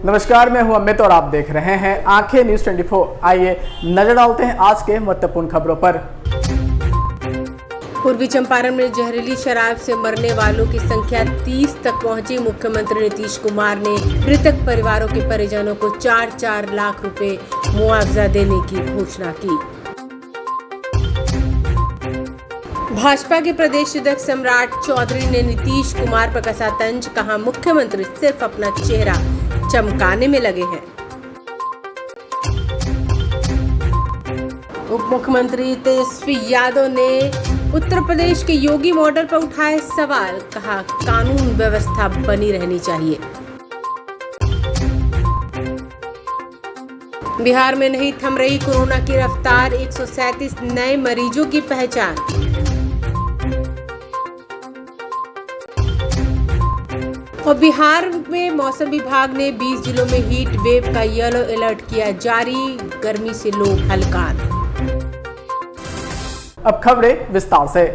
नमस्कार, मैं हूं अमित और आप देख रहे हैं आंखें न्यूज 24। आइए नजर डालते हैं आज के महत्वपूर्ण खबरों पर। पूर्वी चंपारण में जहरीली शराब से मरने वालों की संख्या 30 तक पहुंची। मुख्यमंत्री नीतीश कुमार ने मृतक परिवारों के परिजनों को 4-4 लाख रुपए मुआवजा देने की घोषणा की। भाजपा के प्रदेश अध्यक्ष सम्राट चौधरी ने नीतीश कुमार पर कसा तंज, कहा मुख्यमंत्री सिर्फ अपना चेहरा चमकाने में लगे हैं। उप मुख्यमंत्री तेजस्वी यादव ने उत्तर प्रदेश के योगी मॉडल पर उठाए सवाल, कहा कानून व्यवस्था बनी रहनी चाहिए। बिहार में नहीं थम रही कोरोना की रफ्तार, 137 नए मरीजों की पहचान। और बिहार में मौसम विभाग ने 20 जिलों में हीट वेव का येलो अलर्ट किया जारी, गर्मी से लोग हलकान। अब खबरें विस्तार से।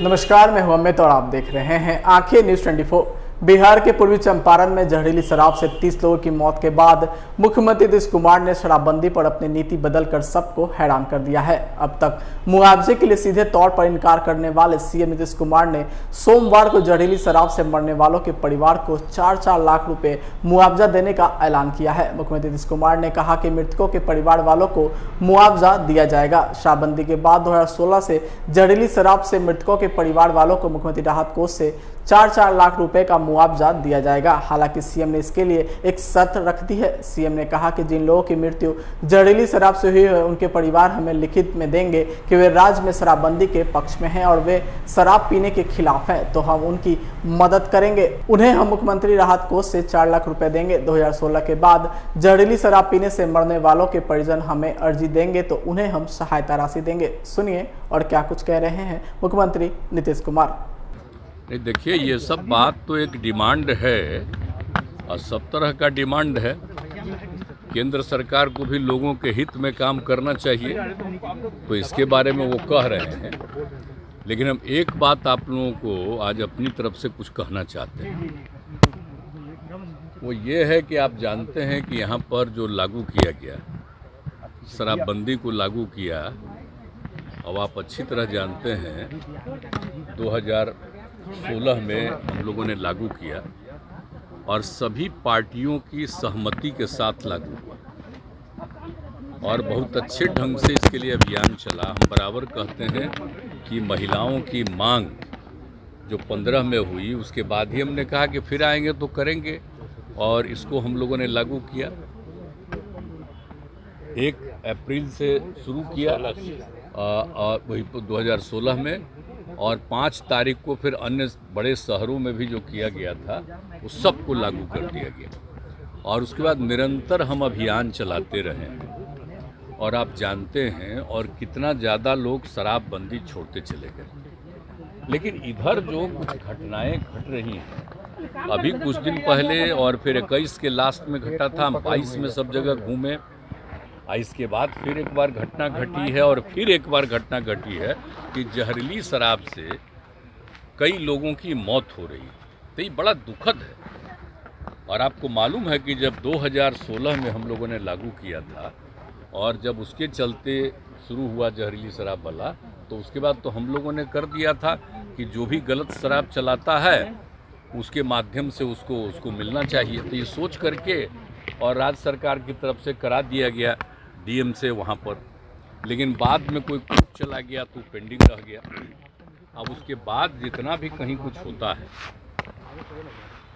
नमस्कार, मैं हूं अमित और आप देख रहे हैं आंखें न्यूज 24। बिहार के पूर्वी चंपारण में जहरीली शराब से 30 लोगों की मौत के बाद मुख्यमंत्री नीतीश कुमार ने शराबबंदी पर अपनी नीति बदलकर सबको हैरान कर दिया है। अब तक मुआवजे के लिए सीधे तौर पर इनकार करने वाले सीएम नीतीश कुमार ने सोमवार को जहरीली शराब से मरने वालों के परिवार को 4-4 लाख रुपए मुआवजा देने का ऐलान किया है। मुख्यमंत्री नीतीश कुमार ने कहा कि मृतकों के परिवार वालों को मुआवजा दिया जाएगा। शराबबंदी के बाद 2016 से जहरीली शराब से मृतकों के परिवार वालों को मुख्यमंत्री राहत कोष से 4-4 लाख रुपए का मुआवजा दिया जाएगा। हालांकि सीएम ने इसके लिए एक शर्त रख दी है। सीएम ने कहा कि जिन लोगों की मृत्यु जहरीली शराब से हुई है उनके परिवार हमें लिखित में देंगे कि वे राज्य में शराबबंदी के पक्ष में हैं और वे शराब पीने के खिलाफ हैं, तो हम उनकी मदद करेंगे। उन्हें हम मुख्यमंत्री राहत कोष से 4 लाख रुपए देंगे। 2016 के बाद जहरीली शराब पीने से मरने वालों के परिजन हमें अर्जी देंगे तो उन्हें हम सहायता राशि देंगे। सुनिए और क्या कुछ कह रहे हैं मुख्यमंत्री नीतीश कुमार। नहीं, देखिए, ये सब बात तो एक डिमांड है और सब तरह का डिमांड है। केंद्र सरकार को भी लोगों के हित में काम करना चाहिए, तो इसके बारे में वो कह रहे हैं। लेकिन हम एक बात आप लोगों को आज अपनी तरफ से कुछ कहना चाहते हैं। वो ये है कि आप जानते हैं कि यहाँ पर जो लागू किया गया, शराबबंदी को लागू किया, अब आप अच्छी तरह जानते हैं 2016 में हम लोगों ने लागू किया और सभी पार्टियों की सहमति के साथ लागू हुआ और बहुत अच्छे ढंग से इसके लिए अभियान चला। हम बराबर कहते हैं कि महिलाओं की मांग जो 15 में हुई, उसके बाद ही हमने कहा कि फिर आएंगे तो करेंगे और इसको हम लोगों ने लागू किया। 1 अप्रैल से शुरू किया वही 2016 में, और 5 तारीख को फिर अन्य बड़े शहरों में भी जो किया गया था वो सबको लागू कर दिया गया। और उसके बाद निरंतर हम अभियान चलाते रहे हैं और आप जानते हैं और कितना ज़्यादा लोग शराबबंदी छोड़ते चले गए। लेकिन इधर जो कुछ घटनाएं घट रही हैं, अभी कुछ दिन पहले और फिर 21 के लास्ट में घटा था, हम 22 में सब जगह घूमे, इसके बाद फिर एक बार घटना घटी है और फिर एक बार घटना घटी है कि जहरीली शराब से कई लोगों की मौत हो रही है। तो ये बड़ा दुखद है। और आपको मालूम है कि जब 2016 में हम लोगों ने लागू किया था और जब उसके चलते शुरू हुआ जहरीली शराब वाला, तो उसके बाद तो हम लोगों ने कर दिया था कि जो भी गलत शराब चलाता है उसके माध्यम से उसको मिलना चाहिए। तो ये सोच करके और राज्य सरकार की तरफ से करा दिया गया डीएम से वहाँ पर, लेकिन बाद में कोई कोर्ट चला गया तो पेंडिंग रह गया। अब उसके बाद जितना भी कहीं कुछ होता है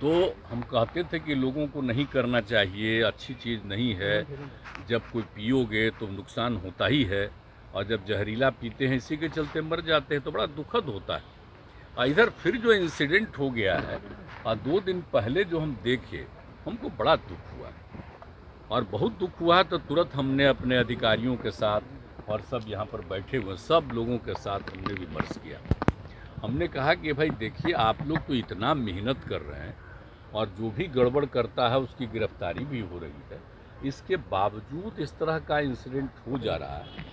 तो हम कहते थे कि लोगों को नहीं करना चाहिए, अच्छी चीज़ नहीं है। जब कोई पियोगे तो नुकसान होता ही है और जब जहरीला पीते हैं इसी के चलते मर जाते हैं तो बड़ा दुखद होता है। इधर फिर जो इंसिडेंट हो गया है और 2 दिन पहले जो हम देखे, हमको बड़ा दुख हुआ और बहुत दुख हुआ। तो तुरंत हमने अपने अधिकारियों के साथ और सब यहाँ पर बैठे हुए सब लोगों के साथ हमने विमर्श किया। हमने कहा कि भाई देखिए, आप लोग तो इतना मेहनत कर रहे हैं और जो भी गड़बड़ करता है उसकी गिरफ्तारी भी हो रही है, इसके बावजूद इस तरह का इंसिडेंट हो जा रहा है,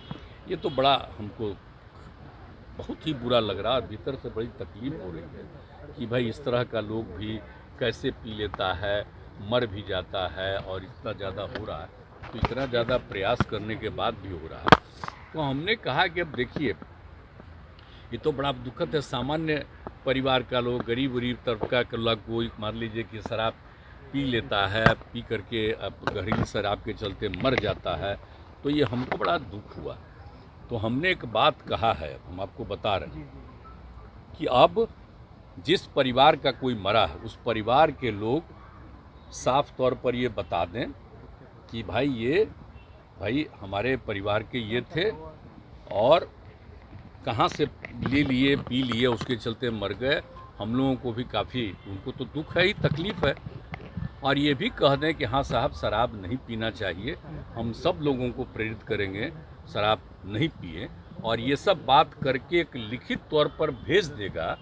ये तो बड़ा हमको बहुत ही बुरा लग रहा है और भीतर से बड़ी तकलीफ हो रही है कि भाई इस तरह का लोग भी कैसे पी लेता है, मर भी जाता है और इतना ज़्यादा हो रहा है, तो इतना ज़्यादा प्रयास करने के बाद भी हो रहा है। तो हमने कहा कि अब देखिए ये तो बड़ा दुखद है, सामान्य परिवार का लोग, गरीब तबका का लोग, कोई मान लीजिए कि शराब पी लेता है, पी करके जहरीली शराब के चलते मर जाता है, तो ये हमको बड़ा दुख हुआ। तो हमने एक बात कहा है, हम आपको बता रहे हैं कि अब जिस परिवार का कोई मरा है उस परिवार के लोग साफ तौर पर ये बता दें कि भाई हमारे परिवार के ये थे और कहाँ से ले लिए, पी लिए, उसके चलते मर गए। हम लोगों को भी काफ़ी, उनको तो दुख है ही, तकलीफ़ है। और ये भी कह दें कि हाँ साहब शराब नहीं पीना चाहिए, हम सब लोगों को प्रेरित करेंगे शराब नहीं पिए, और ये सब बात करके एक लिखित तौर पर भेज देगा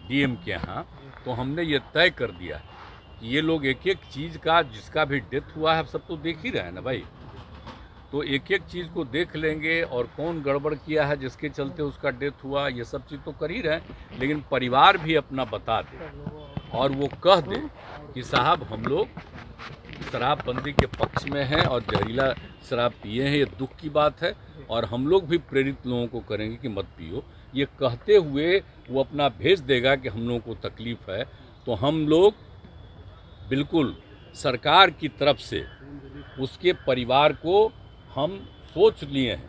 डीएम के यहाँ। तो हमने ये तय कर दिया कि ये लोग एक एक चीज़ का, जिसका भी डेथ हुआ है, सब तो देख ही रहे हैं ना भाई, तो एक एक चीज़ को देख लेंगे और कौन गड़बड़ किया है जिसके चलते उसका डेथ हुआ, ये सब चीज़ तो कर ही रहे हैं। लेकिन परिवार भी अपना बता दे और वो कह दे कि साहब हम लोग शराबबंदी के पक्ष में हैं और जहरीला शराब पिए हैं, ये दुख की बात है, और हम लोग भी प्रेरित लोगों को करेंगे कि मत पियो। ये कहते हुए वो अपना भेज देगा कि हम लोगों को तकलीफ़ है। तो हम लोग बिल्कुल सरकार की तरफ से उसके परिवार को हम सोच लिए हैं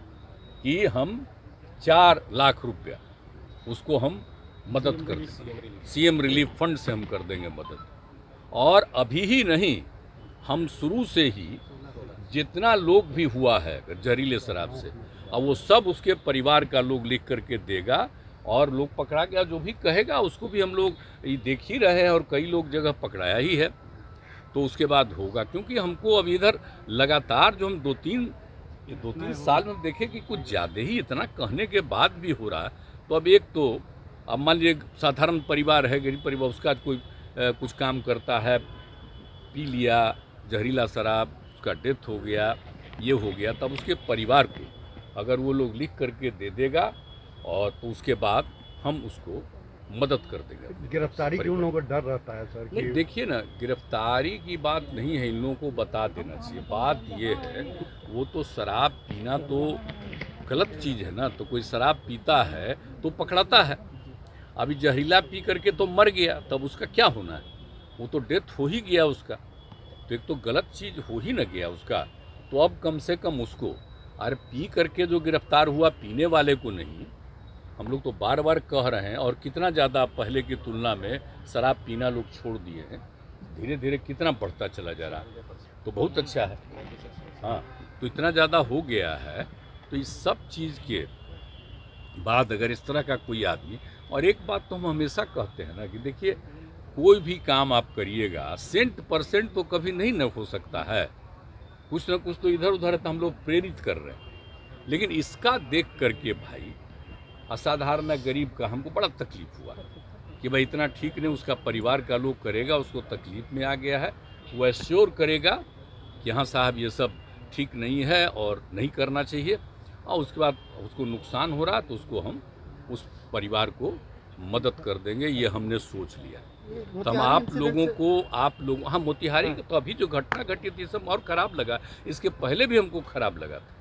कि हम 4 लाख रुपया उसको हम मदद कर देंगे, सीएम रिलीफ फंड से हम कर देंगे मदद। और अभी ही नहीं, हम शुरू से ही जितना लोग भी हुआ है जहरीले शराब से, अब वो सब उसके परिवार का लोग लिख करके देगा और लोग पकड़ा गया जो भी कहेगा उसको भी हम लोग देख ही रहे हैं और कई लोग जगह पकड़ाया ही है। तो उसके बाद होगा, क्योंकि हमको अब इधर लगातार जो हम दो तीन साल में देखे कि कुछ ज़्यादा ही इतना कहने के बाद भी हो रहा है। तो अब एक तो अब मान लीजिए साधारण परिवार है, गरीब परिवार, उसका कोई कुछ काम करता है, पी लिया जहरीला शराब, उसका डेथ हो गया, ये हो गया, तब उसके परिवार को अगर वो लोग लिख करके दे देगा और तो उसके बाद हम उसको मदद कर देंगे। गिरफ्तारी की उन लोगों को डर रहता है सर? नहीं, देखिए ना, गिरफ्तारी की बात नहीं है, इन लोगों को बता देना चाहिए। बात ये है, वो तो शराब पीना तो गलत चीज़ है ना, तो कोई शराब पीता है तो पकड़ाता है। अभी जहरीला पी करके तो मर गया, तब उसका क्या होना है? वो तो डेथ हो ही गया उसका, तो एक तो गलत चीज़ हो ही न गया उसका। तो अब कम से कम उसको, अरे पी करके जो गिरफ्तार हुआ, पीने वाले को नहीं। हम लोग तो बार बार कह रहे हैं, और कितना ज़्यादा पहले की तुलना में शराब पीना लोग छोड़ दिए हैं, धीरे धीरे कितना बढ़ता चला जा रहा है, तो बहुत अच्छा है। हाँ, तो इतना ज़्यादा हो गया है। तो इस सब चीज़ के बाद अगर इस तरह का कोई आदमी, और एक बात तो हम हमेशा कहते हैं ना कि देखिए कोई भी काम आप करिएगा 100% तो कभी नहीं न हो सकता है, कुछ ना कुछ तो इधर उधर तो हम लोग प्रेरित कर रहे हैं। लेकिन इसका देख करके भाई असाधारण गरीब का हमको बड़ा तकलीफ हुआ कि भाई इतना ठीक नहीं, उसका परिवार का लोग करेगा, उसको तकलीफ में आ गया है, वो एश्योर करेगा कि हाँ साहब ये सब ठीक नहीं है और नहीं करना चाहिए, और उसके बाद उसको नुकसान हो रहा तो उसको हम उस परिवार को मदद कर देंगे, ये हमने सोच लिया। तो हम आप लोग हाँ, मोतिहारी तो अभी जो घटना घटी थी सब और ख़राब लगा, इसके पहले भी हमको ख़राब लगा था,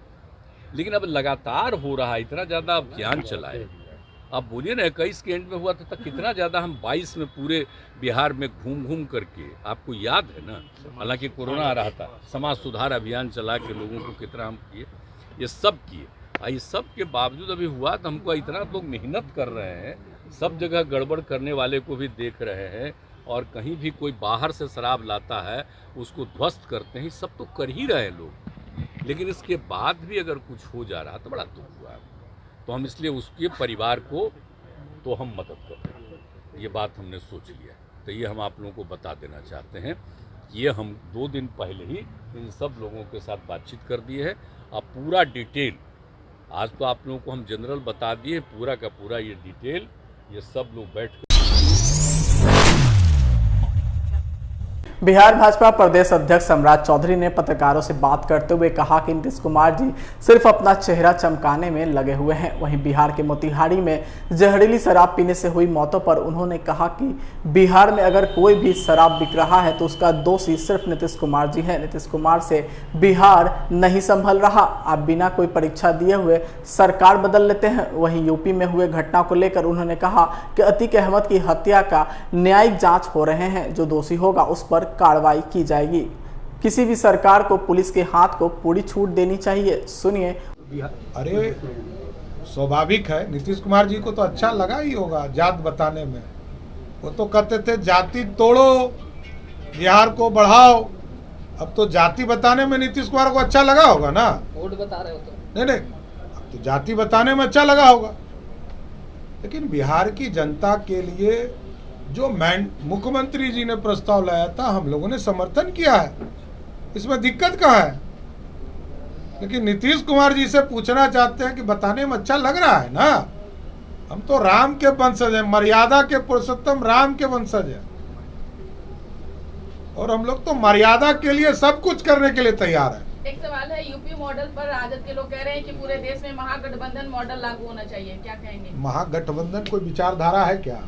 लेकिन अब लगातार हो रहा है, इतना ज़्यादा अभियान चलाए। अब बोलिए ना 21 के एंड में हुआ था, कितना ज़्यादा हम 22 में पूरे बिहार में घूम घूम करके, आपको याद है ना, हालांकि कोरोना आ रहा था, समाज सुधार अभियान चला के लोगों को कितना हम किए, ये सब किए। इस सब के बावजूद अभी हुआ तो हमको इतना लोग मेहनत कर रहे हैं, सब जगह गड़बड़ करने वाले को भी देख रहे हैं, और कहीं भी कोई बाहर से शराब लाता है उसको ध्वस्त करते हैं, सब तो कर ही रहे हैं लोग। लेकिन इसके बाद भी अगर कुछ हो जा रहा तो बड़ा दुख हुआ। तो हम इसलिए उसके परिवार को तो हम मदद कर रहे हैं, ये बात हमने सोच लिया। तो ये हम आप लोगों को बता देना चाहते हैं, ये हम 2 दिन पहले ही इन सब लोगों के साथ बातचीत कर दिए है। अब पूरा डिटेल, आज तो आप लोगों को हम जनरल बता दिए, पूरा का पूरा ये डिटेल ये सब लोग बैठ कर बिहार भाजपा प्रदेश अध्यक्ष सम्राट चौधरी ने पत्रकारों से बात करते हुए कहा कि नीतीश कुमार जी सिर्फ अपना चेहरा चमकाने में लगे हुए हैं। वहीं बिहार के मोतिहारी में जहरीली शराब पीने से हुई मौतों पर उन्होंने कहा कि बिहार में अगर कोई भी शराब बिक रहा है तो उसका दोषी सिर्फ नीतीश कुमार जी हैं। नीतीश कुमार से बिहार नहीं संभल रहा। आप बिना कोई परीक्षा दिए हुए सरकार बदल लेते हैं। वहीं यूपी में हुए घटना को लेकर उन्होंने कहा कि अतीक अहमद की हत्या का न्यायिक जांच हो रहे हैं। जो दोषी होगा उस पर कार्रवाई की जाएगी। किसी भी सरकार को पुलिस के हाथ को पूरी छूट देनी चाहिए। सुनिए। अरे स्वाभाविक है, नीतीश कुमार जी को तो अच्छा लगा ही होगा जात बताने में। वो तो कहते थे जाति तोड़ो, बिहार को बढ़ाओ। अब तो जाति बताने में नीतीश कुमार को अच्छा लगा होगा ना। वोट बता रहे हो तो नहीं, अब तो जाति बताने में अच्छा लगा होगा। लेकिन बिहार की जनता के लिए जो मुख्यमंत्री जी ने प्रस्ताव लाया था, हम लोगों ने समर्थन किया है। इसमें दिक्कत कहाँ है? लेकिन नीतीश कुमार जी से पूछना चाहते हैं कि बताने में अच्छा लग रहा है ना। हम तो राम के वंशज हैं, मर्यादा के पुरुषोत्तम राम के वंशज हैं, और हम लोग तो मर्यादा के लिए सब कुछ करने के लिए तैयार है। एक सवाल है, यूपी मॉडल पर राजद के लोग कह रहे हैं कि पूरे देश में महागठबंधन मॉडल लागू होना चाहिए, क्या कहेंगे? महागठबंधन कोई विचारधारा है क्या?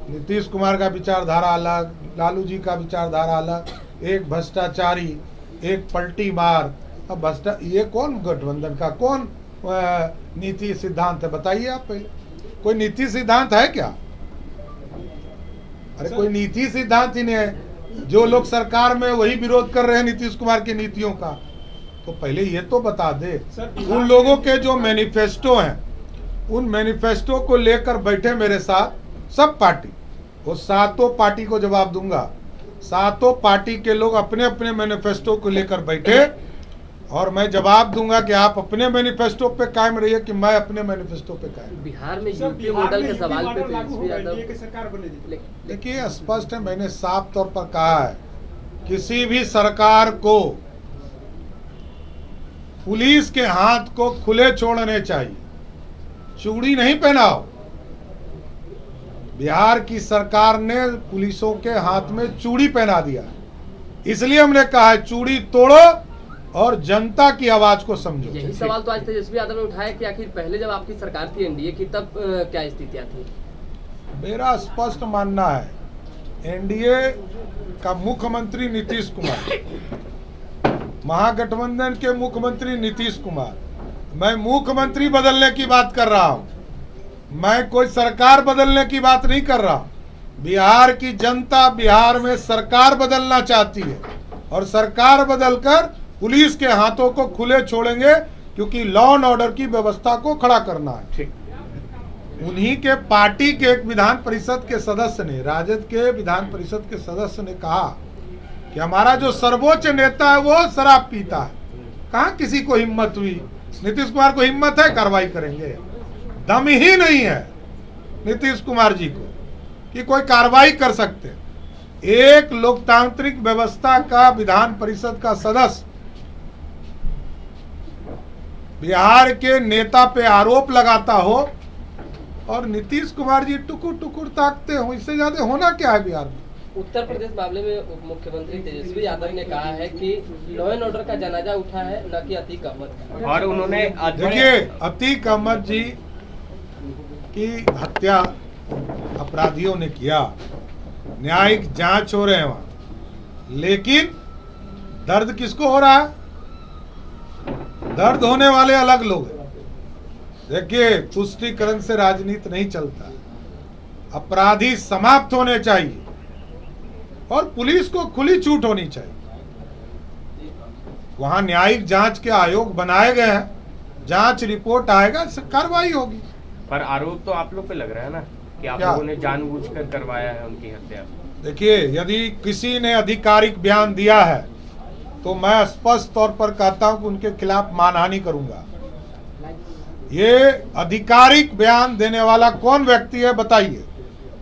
नीतीश कुमार का विचारधारा अलग, लालू जी का विचारधारा अलग, एक भ्रष्टाचारी, एक पलटी मार। अब ये कौन गठबंधन का कौन नीति सिद्धांत है? बताइए आप पहले। कोई नीति सिद्धांत है क्या? अरे कोई नीति सिद्धांत ही नहीं है। जो लोग सरकार में वही विरोध कर रहे हैं नीतीश कुमार की नीतियों का। तो पहले ये तो बता दे, उन लोगों के जो मैनिफेस्टो हैं, उन मैनिफेस्टो को लेकर बैठे मेरे साथ सब पार्टी, वो सातों पार्टी को जवाब दूंगा। सातों पार्टी के लोग अपने अपने मैनिफेस्टो को लेकर बैठे, और मैं जवाब दूंगा कि आप अपने मैनिफेस्टो पे कायम रहिए कि मैं अपने मैनिफेस्टो पे कायम। बिहार में यूपी मॉडल के सवाल पे तेजस्वी यादव देखिए, स्पष्ट है, मैंने साफ तौर पर कहा है, किसी भी सरकार को पुलिस के हाथ को खुले छोड़ने चाहिए, चूड़ी नहीं पहनाओ। बिहार की सरकार ने पुलिसों के हाथ में चूड़ी पहना दिया, इसलिए हमने कहा है चूड़ी तोड़ो और जनता की आवाज को समझो। यही सवाल तो आज तेजस्वी यादव ने उठाया कि आखिर पहले जब आपकी सरकार थी एनडीए की, तब क्या स्थितियां थी? मेरा स्पष्ट मानना है, एनडीए का मुख्यमंत्री नीतीश कुमार, महागठबंधन के मुख्यमंत्री नीतीश कुमार। मैं मुख्यमंत्री बदलने की बात कर रहा हूं, मैं कोई सरकार बदलने की बात नहीं कर रहा। बिहार की जनता बिहार में सरकार बदलना चाहती है, और सरकार बदलकर पुलिस के हाथों को खुले छोड़ेंगे, क्योंकि लॉ एंड ऑर्डर की व्यवस्था को खड़ा करना है। उन्हीं के पार्टी के एक विधान परिषद के सदस्य ने, राजद के विधान परिषद के सदस्य ने कहा कि हमारा जो सर्वोच्च नेता है वो शराब पीता है। कहाँ किसी को हिम्मत हुई? नीतीश कुमार को हिम्मत है कार्रवाई करेंगे? दम ही नहीं है नीतीश कुमार जी को कि कोई कार्रवाई कर सकते। एक लोकतांत्रिक व्यवस्था का विधान परिषद का सदस्य बिहार के नेता पे आरोप लगाता हो और नीतीश कुमार जी टुकुर टुकुर ताकते हो, इससे ज्यादा होना क्या है बिहार में? उत्तर प्रदेश मामले में उप मुख्यमंत्री तेजस्वी यादव ने कहा है कि लॉ एंड ऑर्डर का जनाजा उठा है, न कि अतीक अहमद का। और उन्होंने देखिए, अतीक अहमद जी की हत्या अपराधियों ने किया, न्यायिक जांच हो रहे हैं वहां, लेकिन दर्द किसको हो रहा है? दर्द होने वाले अलग लोग हैं। देखिए, तुष्टीकरण से राजनीति नहीं चलता। अपराधी समाप्त होने चाहिए और पुलिस को खुली छूट होनी चाहिए। वहां न्यायिक जांच के आयोग बनाए गए हैं, जांच रिपोर्ट आएगा, कार्रवाई होगी। पर आरोप तो आप लोग पे लग रहा है ना कि आप लोगों ने जानबूझकर करवाया है उनकी हत्या। देखिए, यदि किसी ने आधिकारिक बयान दिया है तो मैं स्पष्ट तौर पर कहता हूं कि उनके खिलाफ मानहानि करूंगा। ये आधिकारिक बयान देने वाला कौन व्यक्ति है बताइए,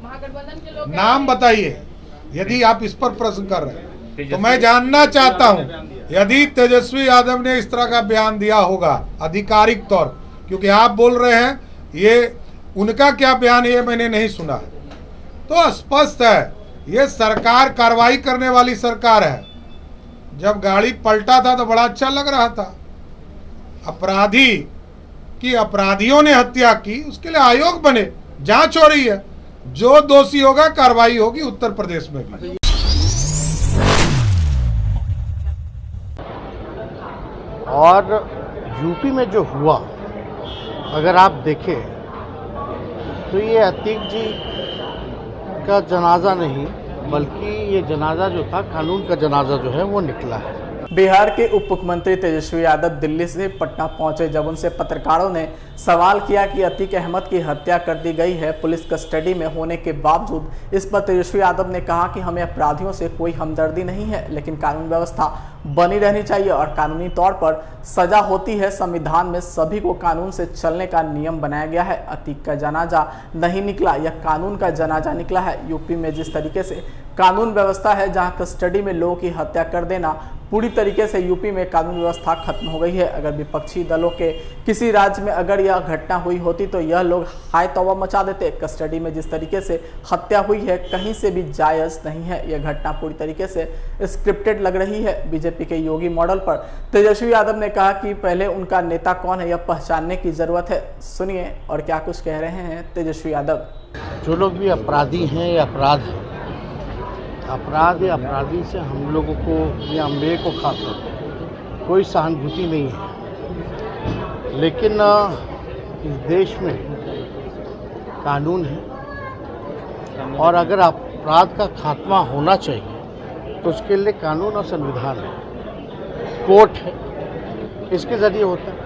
महागठबंधन के लोग नाम बताइए। यदि आप इस पर प्रश्न कर रहे हैं तो मैं जानना चाहता हूं, यदि तेजस्वी यादव ने इस तरह का बयान दिया होगा आधिकारिक तौर, क्योंकि आप बोल रहे हैं ये उनका क्या बयान है, ये मैंने नहीं सुना है। तो स्पष्ट है ये सरकार कार्रवाई करने वाली सरकार है। जब गाड़ी पलटा था तो बड़ा अच्छा लग रहा था। अपराधी की अपराधियों ने हत्या की, उसके लिए आयोग बने, जांच हो रही है, जो दोषी होगा कार्रवाई होगी उत्तर प्रदेश में भी। और यूपी में जो हुआ अगर आप देखें तो ये अतीक जी का जनाजा नहीं बल्कि ये जनाजा जो था कानून का जनाजा जो है वो निकला है। बिहार के उप मुख्यमंत्री तेजस्वी यादव दिल्ली से पटना पहुंचे जब उनसे पत्रकारों ने सवाल किया कि अतीक अहमद की हत्या कर दी गई है पुलिस कस्टडी में होने के बावजूद। इस पर तेजस्वी यादव ने कहा कि हमें अपराधियों से कोई हमदर्दी नहीं है, लेकिन कानून व्यवस्था बनी रहनी चाहिए और कानूनी तौर पर सजा होती है। संविधान में सभी को कानून से चलने का नियम बनाया गया है। अतीक का जनाजा नहीं निकला, यह कानून का जनाजा निकला है। यूपी में जिस तरीके से कानून व्यवस्था है, जहां कस्टडी में लोगों की हत्या कर देना, पूरी तरीके से यूपी में कानून व्यवस्था खत्म हो गई है। अगर विपक्षी दलों के किसी राज्य में अगर यह घटना हुई होती तो यह लोग हाय तौबा मचा देते। कस्टडी में जिस तरीके से हत्या हुई है कहीं से भी जायज़ नहीं है। यह घटना पूरी तरीके से स्क्रिप्टेड लग रही है। बीजेपी के योगी मॉडल पर तेजस्वी यादव ने कहा कि पहले उनका नेता कौन है यह पहचानने की जरूरत है। सुनिए और क्या कुछ कह रहे हैं तेजस्वी यादव। जो लोग भी अपराधी हैं या अपराध है, अपराध या अपराधी से हम लोगों को या मेरे को खाकर कोई सहानुभूति नहीं है, लेकिन इस देश में कानून है और अगर अपराध का खात्मा होना चाहिए तो उसके लिए कानून और संविधान है, कोर्ट है, इसके ज़रिए होता है।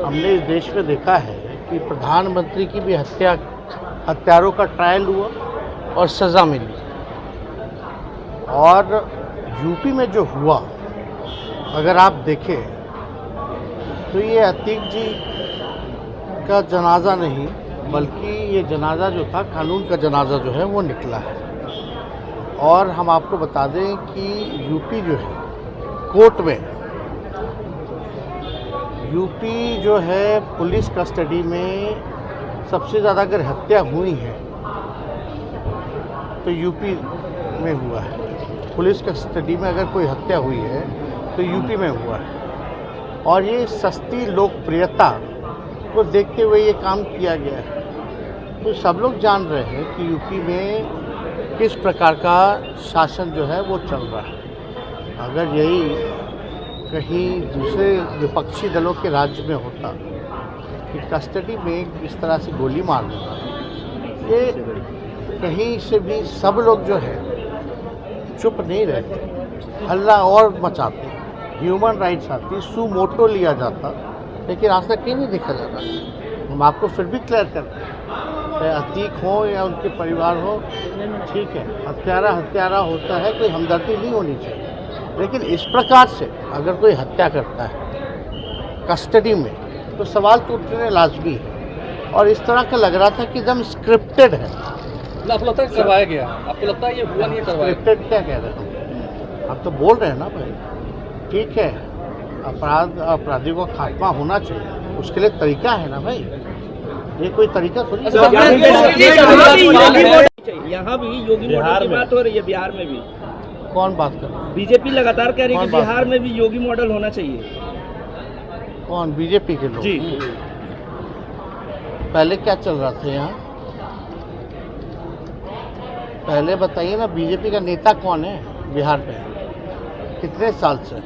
हमने इस देश में देखा है कि प्रधानमंत्री की भी हत्यारों का ट्रायल हुआ और सज़ा मिली। और यूपी में जो हुआ अगर आप देखें तो ये अतीक जी का जनाजा नहीं बल्कि ये जनाजा जो था कानून का जनाजा जो है वो निकला है। और हम आपको बता दें कि यूपी जो है कोर्ट में, यूपी जो है पुलिस कस्टडी में सबसे ज़्यादा अगर हत्या हुई है तो यूपी में हुआ है। पुलिस कस्टडी में अगर कोई हत्या हुई है तो यूपी में हुआ है। और ये सस्ती लोकप्रियता को देखते हुए ये काम किया गया है। तो सब लोग जान रहे हैं कि यूपी में किस प्रकार का शासन जो है वो चल रहा है। अगर यही कहीं दूसरे विपक्षी दलों के राज्य में होता कि कस्टडी में इस तरह से गोली मार देना, ये कहीं से भी सब लोग जो है चुप नहीं रहते, हल्ला और मचाते, ह्यूमन राइट्स आती, सुमोटो लिया जाता, लेकिन आज तक कहीं नहीं देखा जाता। हम आपको फिर भी क्लियर करते हैं, चाहे अतीक हो या उनके परिवार हो, ठीक है, हत्यारा होता है, कोई हमदर्दी नहीं होनी चाहिए। लेकिन इस प्रकार से अगर कोई हत्या करता है कस्टडी में तो सवाल तो उठने लाजमी है। और इस तरह का लग रहा था कि एकदम स्क्रिप्टेड है। आपको लगता है करवाया गया? आपको लगता है ये हुआ नहीं करवाया? स्क्रिप्टेड क्या कह रहे हैं? आप तो बोल रहे हैं ना भाई, ठीक है, अपराधी को खात्मा होना चाहिए, उसके लिए तरीका है ना भाई, ये कोई तरीका थोड़ी। यहाँ भी योगी मॉडल की बात हो रही है, बिहार में भी कौन बात कर रहा है? बीजेपी लगातार कह रही है कि बिहार में भी योगी मॉडल होना चाहिए। कौन? बीजेपी के लोग? जी। पहले क्या चल रहा था यहाँ? पहले बताइए ना, बीजेपी का नेता कौन है बिहार में? कितने साल से?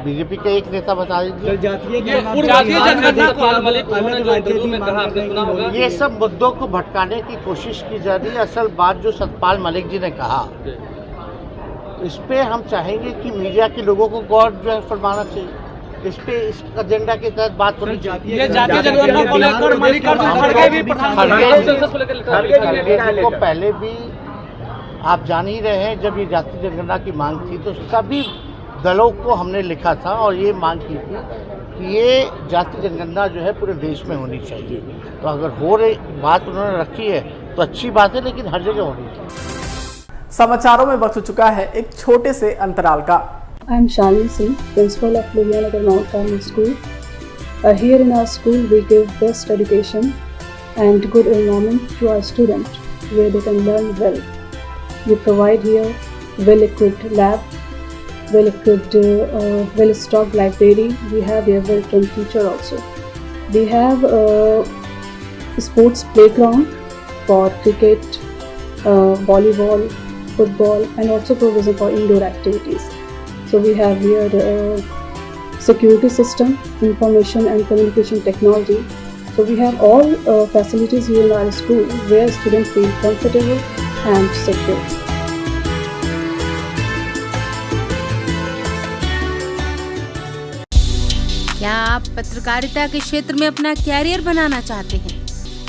बीजेपी का एक नेता बता दीजिए। ये सब मुद्दों को भटकाने की कोशिश की जा रही है। असल बात जो सतपाल मलिक जी ने कहा, इस पे हम चाहेंगे कि मीडिया के लोगों को गौर जो है फरमाना चाहिए। इस पे इस एजेंडा के तहत बात होनी चाहिए। ये जातीय जनगणना को लेकर मल्लिकार्जुन खड़गे भी को पहले भी आप जान ही रहे हैं, जब ये जातीय जनगणना की मांग थी तो सभी दलों को हमने लिखा था और ये मांग की थी कि ये जातीय जनगणना जो है पूरे देश में होनी चाहिए। तो अगर हो रही बात उन्होंने रखी है तो अच्छी बात है, लेकिन हर जगह होनी चाहिए। समाचारों में वक्त हो चुका है एक छोटे से अंतराल का। I am Shalini Singh, principal of Luhianagar Mount Carmel School. Here in our school, we give best education and good environment to our students, where they can learn well. We provide here well-equipped lab, well-equipped, well-stocked library. We have here well-trained teacher also. We have a sports playground for cricket, volleyball, football, and also provision for indoor activities. So we have here security system, information and communication technology. So we have all facilities here in our school where students feel comfortable and secure. क्या आप पत्रकारिता के क्षेत्र में अपना career बनाना चाहते हैं?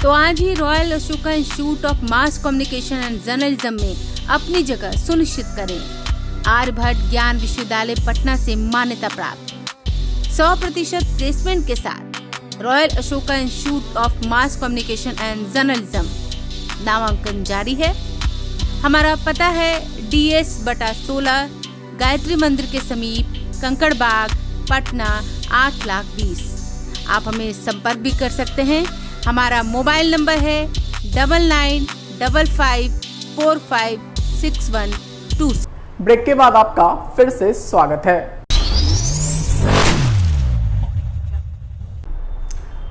तो आज ही Royal Ashoka Institute of Mass Communication and Journalism में अपनी जगह सुनिश्चित करें। आर्यभट्ट ज्ञान विश्वविद्यालय पटना से मान्यता प्राप्त 100% प्लेसमेंट के साथ royal Ashoka Institute of Mass Communication and journalism नामांकन जारी है। हमारा पता है DS/16 गायत्री मंदिर के समीप कंकड़ बाग, पटना 8,20,000। आप हमें संपर्क भी कर सकते हैं। हमारा मोबाइल नंबर है 9955456126। ब्रेक के बाद आपका फिर से स्वागत है।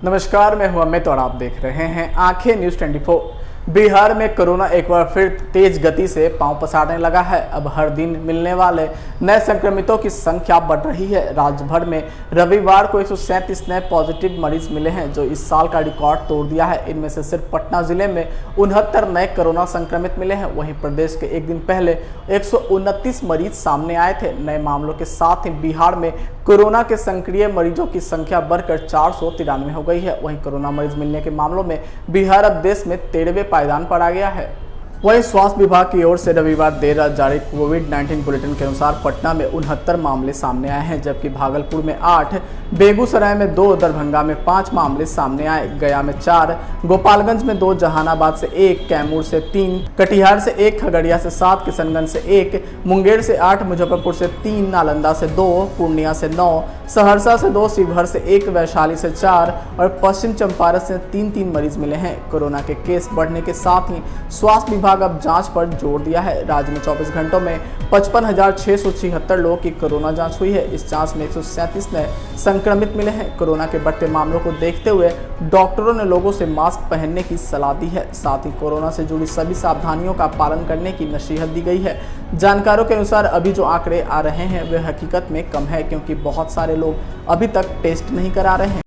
नमस्कार, मैं हूं अमित और आप देख रहे हैं आंखें न्यूज 24। बिहार में कोरोना एक बार फिर तेज गति से पांव पसारने लगा है। अब हर दिन मिलने वाले नए संक्रमितों की संख्या बढ़ रही है। राज्य भर में रविवार को 137 नए पॉजिटिव मरीज मिले हैं, जो इस साल का रिकॉर्ड तोड़ दिया है। इनमें से सिर्फ पटना जिले में 69 नए कोरोना संक्रमित मिले हैं। वहीं प्रदेश के एक दिन पहले 129 मरीज सामने आए थे। नए मामलों के साथ ही बिहार में कोरोना के सक्रिय मरीजों की संख्या बढ़कर 493 हो गई है। वहीं कोरोना मरीज मिलने के मामलों में बिहार अब देश में 13वें पायदान पर आ गया है। वहीं स्वास्थ्य विभाग की ओर से रविवार देर रात जारी कोविड-19 बुलेटिन के अनुसार पटना में 69 मामले सामने आए हैं, जबकि भागलपुर में 8, बेगूसराय में 2, दरभंगा में 5 मामले सामने आए। गया में 4, गोपालगंज में 2, जहानाबाद से 1, कैमूर से 3, कटिहार से 1, खगड़िया से 7, किशनगंज से 1, मुंगेर से 8, मुजफ्फरपुर से 3, नालंदा से 2, पूर्णिया से 9, सहरसा से 2, शिवहर से 1, वैशाली से 4 और पश्चिम चंपारण से 3 मरीज मिले हैं। कोरोना के केस बढ़ने के साथ ही स्वास्थ्य विभाग अब जांच पर जोर दिया है। राज्य में 24 घंटों में 55,676 लोगों की कोरोना जांच हुई है। इस जांच में 137 नए संक्रमित मिले हैं। कोरोना के बढ़ते मामलों को देखते हुए डॉक्टरों ने लोगों से मास्क पहनने की सलाह दी है। साथ ही कोरोना से जुड़ी सभी सावधानियों का पालन करने की नसीहत दी गई है। जानकारों के अनुसार अभी जो आंकड़े आ रहे हैं वे हकीकत में कम है, क्योंकि बहुत सारे लोग अभी तक टेस्ट नहीं करा रहे हैं।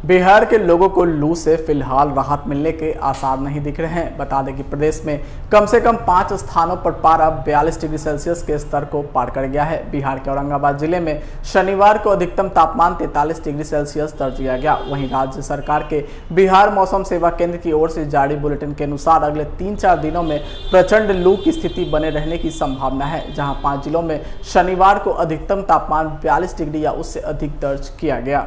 बिहार के लोगों को लू से फिलहाल राहत मिलने के आसार नहीं दिख रहे हैं। बता दें कि प्रदेश में कम से कम 5 स्थानों पर पारा 42 डिग्री सेल्सियस के स्तर को पार कर गया है। बिहार के औरंगाबाद जिले में शनिवार को अधिकतम तापमान 43 डिग्री सेल्सियस दर्ज किया गया। वहीं राज्य सरकार के बिहार मौसम सेवा केंद्र की ओर से जारी बुलेटिन के अनुसार अगले 3-4 दिनों में प्रचंड लू की स्थिति बने रहने की संभावना है, जहाँ 5 जिलों में शनिवार को अधिकतम तापमान 42 डिग्री या उससे अधिक दर्ज किया गया।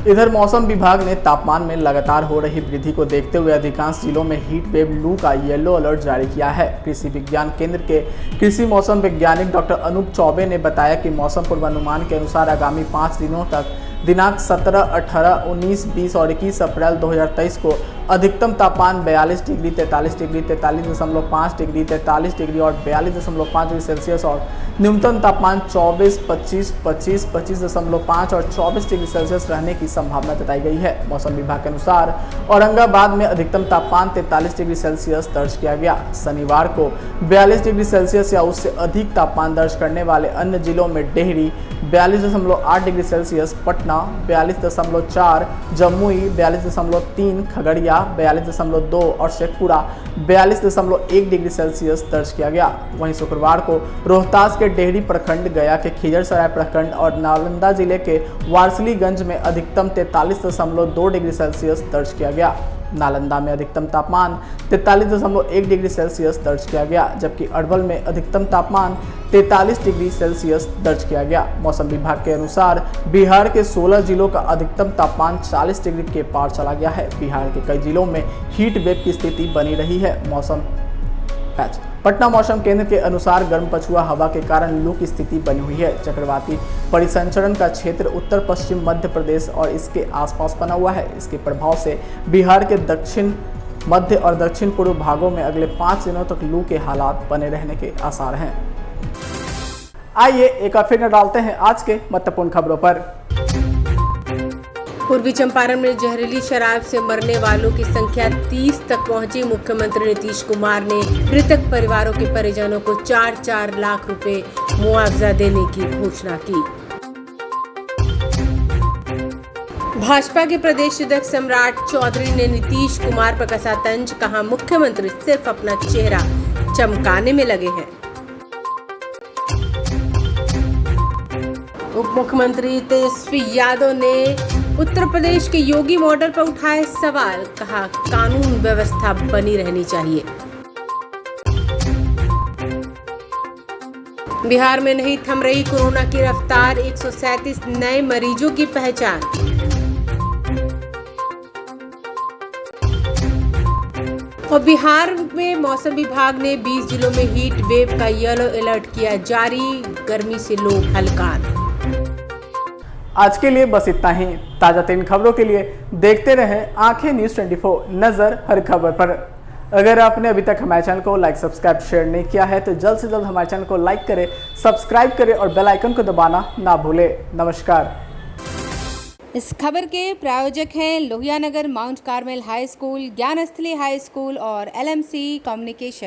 इधर मौसम विभाग ने तापमान में लगातार हो रही वृद्धि को देखते हुए अधिकांश जिलों में हीट वेव लू का येलो अलर्ट जारी किया है। कृषि विज्ञान केंद्र के कृषि मौसम वैज्ञानिक डॉक्टर अनूप चौबे ने बताया कि मौसम पूर्वानुमान के अनुसार आगामी 5 दिनों तक दिनांक 17, 18, 19, 20 और 21 अप्रैल 2023 को अधिकतम तापमान 42 डिग्री, 43 डिग्री, 43.5 डिग्री, 43 डिग्री और 42.5 डिग्री सेल्सियस और न्यूनतम तापमान 24, 25, 25, 25.5 और 24 डिग्री सेल्सियस रहने की संभावना जताई गई है। मौसम विभाग के अनुसार औरंगाबाद में अधिकतम तापमान 43 डिग्री सेल्सियस दर्ज किया गया। शनिवार को 42 डिग्री सेल्सियस या उससे अधिक तापमान दर्ज करने वाले अन्य जिलों में डेहरी 42.8 डिग्री सेल्सियस, पटना 42.4, जमुई 42.3, खगड़िया 42.2 और शेखपुरा 42.1 डिग्री सेल्सियस दर्ज किया गया। वहीं शुक्रवार को रोहतास के डेहरी प्रखंड, गया के खिजरसराय प्रखंड और नालंदा जिले के वारसिलीगंज में अधिकतम 43.2 डिग्री सेल्सियस दर्ज किया गया। नालंदा में अधिकतम तापमान 43.1 डिग्री सेल्सियस दर्ज किया गया, जबकि अरवल में अधिकतम तापमान 43 डिग्री सेल्सियस दर्ज किया गया। मौसम विभाग के अनुसार बिहार के 16 जिलों का अधिकतम तापमान 40 डिग्री के पार चला गया है। बिहार के कई जिलों में हीट वेव की स्थिति बनी रही है। मौसम पैच। पटना मौसम केंद्र के अनुसार गर्म पछुआ हवा के कारण लू की स्थिति बनी हुई है। चक्रवाती परिसंचरण का क्षेत्र उत्तर पश्चिम मध्य प्रदेश और इसके आसपास बना हुआ है। इसके प्रभाव से बिहार के दक्षिण मध्य और दक्षिण पूर्व भागों में अगले 5 दिनों तक लू के हालात बने रहने के आसार हैं। आइए एक बार फिर डालते हैं आज के महत्वपूर्ण खबरों पर। पूर्वी चंपारण में जहरीली शराब से मरने वालों की संख्या 30 तक पहुंची। मुख्यमंत्री नीतीश कुमार ने मृतक परिवारों के परिजनों को 4-4 लाख रुपए मुआवजा देने की घोषणा की। भाजपा के प्रदेश अध्यक्ष सम्राट चौधरी ने नीतीश कुमार पर कसा तंज, कहा मुख्यमंत्री सिर्फ अपना चेहरा चमकाने में लगे हैं। उप मुख्यमंत्री तेजस्वी यादव ने उत्तर प्रदेश के योगी मॉडल पर उठाए सवाल, कहा कानून व्यवस्था बनी रहनी चाहिए। बिहार में नहीं थम रही कोरोना की रफ्तार, 137 नए मरीजों की पहचान। और बिहार में मौसम विभाग ने 20 जिलों में हीट वेव का येलो अलर्ट किया जारी, गर्मी से लोग हलकान। आज के लिए बस इतना ही। ताज़ा 3 खबरों के लिए देखते रहें आंखें न्यूज़ 24, नज़र हर खबर पर। अगर आपने अभी तक हमारे चैनल को लाइक सब्सक्राइब शेयर नहीं किया है तो जल्द से जल्द हमारे चैनल को लाइक करें, सब्सक्राइब करें और बेल आइकन को दबाना ना भूलें। नमस्कार। इस खबर के प्रायोजक हैं Lohia Nagar Mount Carmel High School, Gyansthali High School और LMC कम्युनिकेशन।